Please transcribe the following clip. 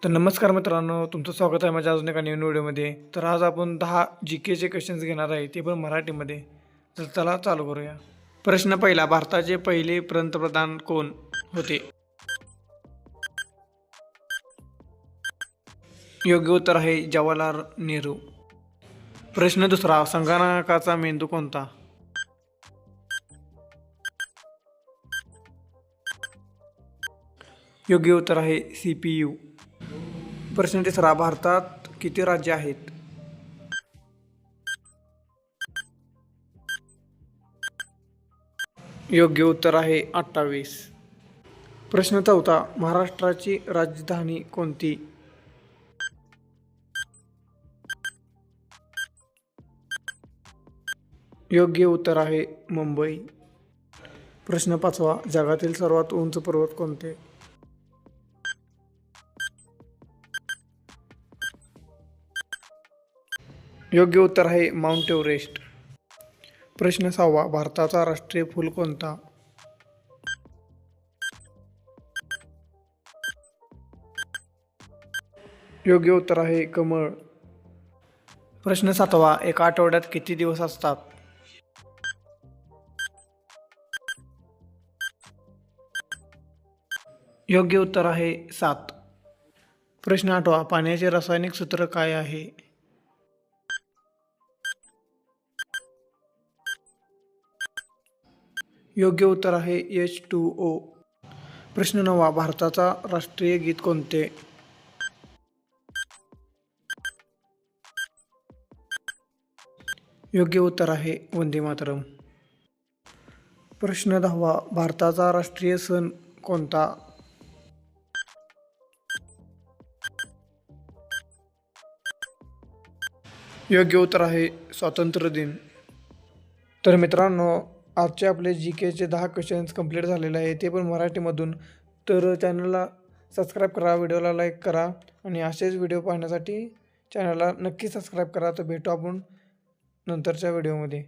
तर नमस्कार मित्रांनो, तुमचं स्वागत आहे माझ्या अजून एका नवीन व्हिडिओमध्ये. तर आज आपण 10 GKचे क्वेश्चन्स घेणार आहे, ते पण मराठीमध्ये. तर चला चालू करूया. प्रश्न पहिला, भारताचे पहिले पंतप्रधान कोण होते? योग्य उत्तर आहे जवाहरलाल नेहरू. प्रश्न दुसरा, संगणकाचा मेंदू कोणता? योग्य उत्तर आहे CPU. प्रश्न तिसरा, भारतात किती राज्य आहेत? योग्य उत्तर आहे 28. प्रश्न चौथा, महाराष्ट्राची राजधानी कोणती? योग्य उत्तर आहे मुंबई. प्रश्न पाचवा, जगातील सर्वात उंच पर्वत कोणते? योग्य उत्तर आहे माउंट एव्हरेस्ट. प्रश्न सहावा, भारताचा राष्ट्रीय फूल कोणता? योग्य उत्तर आहे कमळ. प्रश्न सातवा, एका आठवड्यात किती दिवस असतात? योग्य उत्तर आहे 7. प्रश्न आठवा, पाण्याचे रासायनिक सूत्र काय आहे? योग्य उत्तर आहे H2O. प्रश्न नववा, भारताचा राष्ट्रीय गीत कोणते? योग्य उत्तर आहे वंदे मातरम. प्रश्न दहावा, भारताचा राष्ट्रीय सण कोणता? योग्य उत्तर आहे स्वातंत्र्य दिन. तर मित्रांनो, आजचे आपले GKचे 10 क्वेश्चन्स कंप्लीट झालेले आहे, ते पण मराठीमधून. तर चॅनलला सबस्क्राईब करा, व्हिडिओला लाईक करा आणि असेच व्हिडिओ पाहण्यासाठी चॅनलला नक्की सबस्क्राईब करा. तर भेटू आपण नंतरच्या व्हिडिओमध्ये.